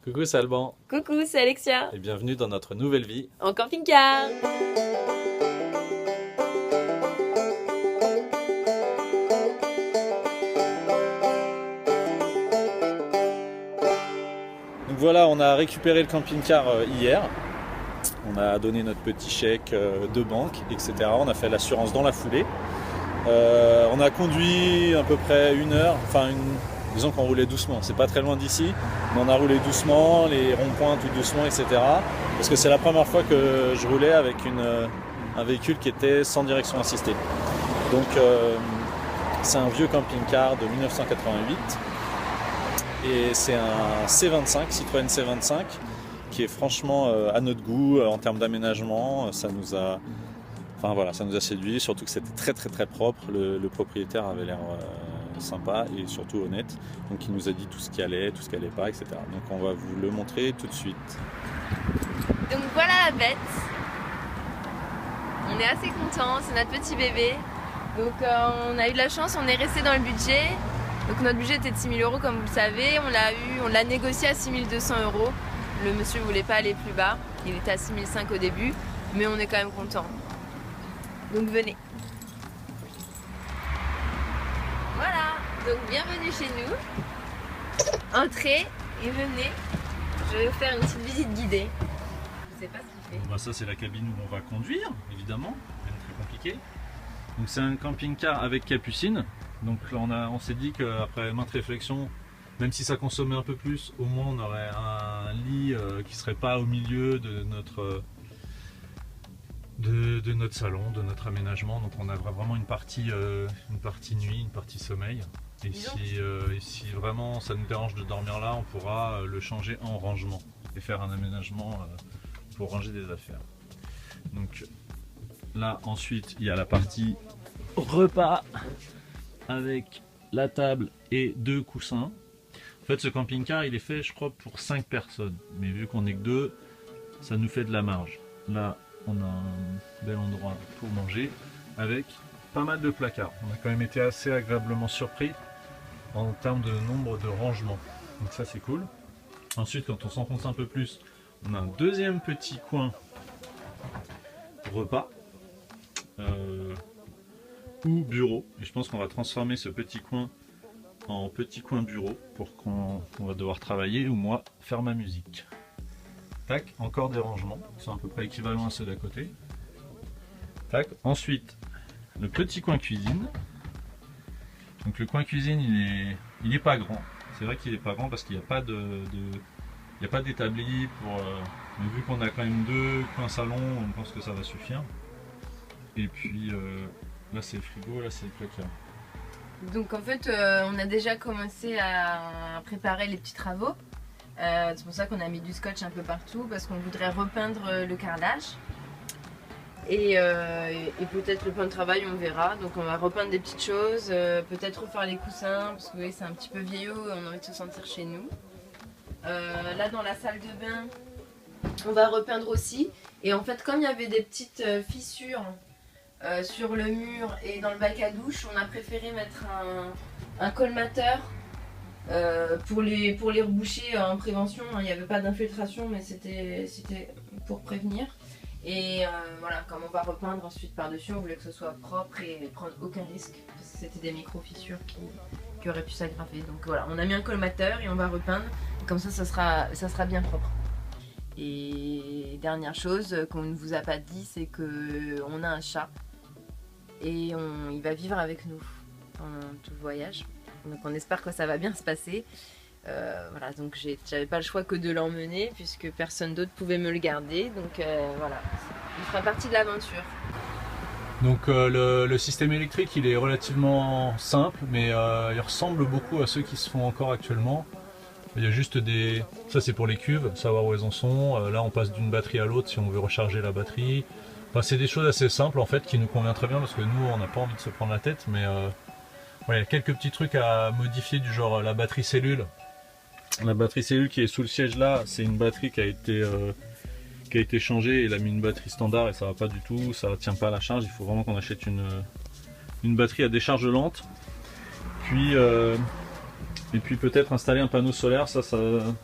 Coucou, c'est Alban Coucou, c'est Alexia, et bienvenue dans notre nouvelle vie. en camping-car. Donc voilà, on a récupéré le camping-car hier. On a donné notre petit chèque de banque, etc. On a fait l'assurance dans la foulée. On a conduit à peu près une heure, disons qu'on roulait doucement, c'est pas très loin d'ici, mais on a roulé doucement, les ronds-points tout doucement, etc. Parce que c'est la première fois que je roulais avec un véhicule qui était sans direction assistée. Donc c'est un vieux camping-car de 1988 et c'est un C25, Citroën C25, qui est franchement à notre goût en termes d'aménagement. Ça nous a séduit, surtout que c'était très propre. Le propriétaire avait l'air sympa et surtout honnête. Donc il nous a dit tout ce qui allait pas, etc. Donc on va vous le montrer tout de suite. Donc voilà la bête. On est assez contents, c'est notre petit bébé. Donc on a eu de la chance, on est resté dans le budget. Donc notre budget était de 6 000 € comme vous le savez. On l'a négocié à 6 200 €. Le monsieur ne voulait pas aller plus bas. Il était à 6 500 € au début. Mais on est quand même content. Donc venez. Voilà, donc bienvenue chez nous. Entrez et venez. Je vais vous faire une petite visite guidée. Je sais pas ce qu'il fait. Bon, ça c'est la cabine où on va conduire, évidemment, rien de très compliqué. Donc c'est un camping-car avec capucine. Donc là on s'est dit qu'après maintes réflexions, même si ça consommait un peu plus, au moins on aurait un lit qui serait pas au milieu de notre salon, de notre aménagement. Donc on a vraiment une partie nuit, une partie sommeil. Et si vraiment ça nous dérange de dormir là, on pourra le changer en rangement et faire un aménagement pour ranger des affaires. Donc là ensuite il y a la partie repas avec la table et 2 coussins. En fait ce camping-car il est fait je crois pour 5 personnes, mais vu qu'on est que 2, ça nous fait de la marge. Là on a un bel endroit pour manger avec pas mal de placards. On a quand même été assez agréablement surpris en termes de nombre de rangements. Donc ça c'est cool. Ensuite quand on s'enfonce un peu plus, on a un deuxième petit coin repas ou bureau. Et je pense qu'on va transformer ce petit coin en petit coin bureau pour qu'on va devoir travailler ou moi faire ma musique. Tac, encore des rangements qui sont à peu près équivalents à ceux d'à côté. Tac, ensuite le petit coin cuisine. Donc le coin cuisine il est pas grand. C'est vrai qu'il est pas grand parce qu'il n'y a pas d'établi pour. Mais vu qu'on a quand même 2 coins salon, on pense que ça va suffire. Et puis là c'est le frigo, là c'est le placard. Donc en fait on a déjà commencé à préparer les petits travaux. C'est pour ça qu'on a mis du scotch un peu partout parce qu'on voudrait repeindre le carrelage et peut-être le plan de travail on verra. Donc on va repeindre des petites choses, peut-être refaire les coussins parce que oui, c'est un petit peu vieillot et on a envie de se sentir chez nous. Là dans la salle de bain on va repeindre aussi, et en fait comme il y avait des petites fissures sur le mur et dans le bac à douche, on a préféré mettre un colmateur pour les reboucher en prévention. Il n'y avait pas d'infiltration mais c'était pour prévenir. Et voilà, comme on va repeindre ensuite par dessus, on voulait que ce soit propre et prendre aucun risque parce que c'était des micro fissures qui auraient pu s'aggraver. Donc voilà, on a mis un colmateur et on va repeindre, et comme ça sera bien propre. Et dernière chose qu'on ne vous a pas dit, c'est qu'on a un chat et il va vivre avec nous pendant tout le voyage. Donc on espère que ça va bien se passer. Voilà, donc j'avais pas le choix que de l'emmener puisque personne d'autre pouvait me le garder. Donc voilà, il fera partie de l'aventure. Donc le système électrique il est relativement simple, mais il ressemble beaucoup à ceux qui se font encore actuellement. Il y a juste des... Ça c'est pour les cuves, savoir où elles en sont. Là on passe d'une batterie à l'autre si on veut recharger la batterie. Enfin, c'est des choses assez simples en fait qui nous convient très bien parce que nous on n'a pas envie de se prendre la tête, mais ouais, il y a quelques petits trucs à modifier du genre la batterie cellule. La batterie cellule qui est sous le siège là, c'est une batterie qui a été changée. Il a mis une batterie standard et ça va pas du tout, ça tient pas à la charge. Il faut vraiment qu'on achète une batterie à décharge lente. Puis Et puis peut-être installer un panneau solaire, ça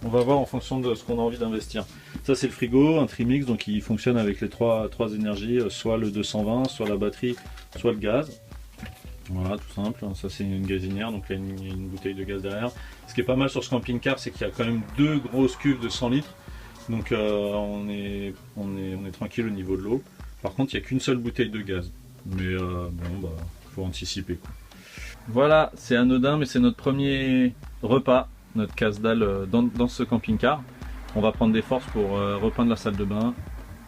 on va voir en fonction de ce qu'on a envie d'investir. Ça c'est le frigo, un Trimix, donc il fonctionne avec les trois énergies, soit le 220, soit la batterie, soit le gaz. Voilà, tout simple, ça c'est une gazinière, donc là il y a une bouteille de gaz derrière. Ce qui est pas mal sur ce camping-car, c'est qu'il y a quand même 2 grosses cuves de 100 litres, donc on est tranquille au niveau de l'eau. Par contre, il n'y a qu'une seule bouteille de gaz, mais bon, faut anticiper quoi. Voilà, c'est anodin, mais c'est notre premier repas, notre casse-dalle dans ce camping-car. On va prendre des forces pour repeindre la salle de bain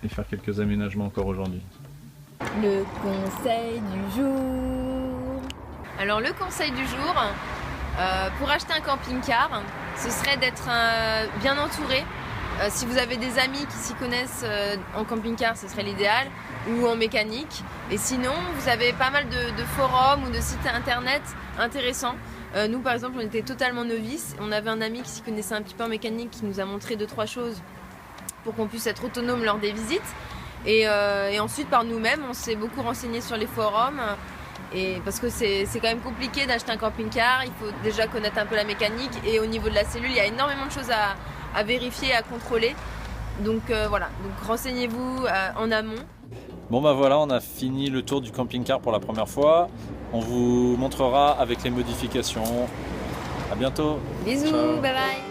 et faire quelques aménagements encore aujourd'hui. Le conseil du jour. Alors le conseil du jour, pour acheter un camping-car, ce serait d'être bien entouré. Si vous avez des amis qui s'y connaissent en camping-car, ce serait l'idéal, ou en mécanique. Et sinon, vous avez pas mal de forums ou de sites internet intéressants. Nous, par exemple, on était totalement novices. On avait un ami qui s'y connaissait un petit peu en mécanique qui nous a montré 2-3 choses pour qu'on puisse être autonome lors des visites. Et ensuite, par nous-mêmes, on s'est beaucoup renseigné sur les forums. Et parce que c'est quand même compliqué d'acheter un camping-car. Il faut déjà connaître un peu la mécanique. Et au niveau de la cellule, il y a énormément de choses à vérifier, à contrôler. Donc voilà, donc renseignez-vous en amont. Bon bah voilà, on a fini le tour du camping-car pour la première fois. On vous montrera avec les modifications. À bientôt. Bisous, Ciao. bye bye.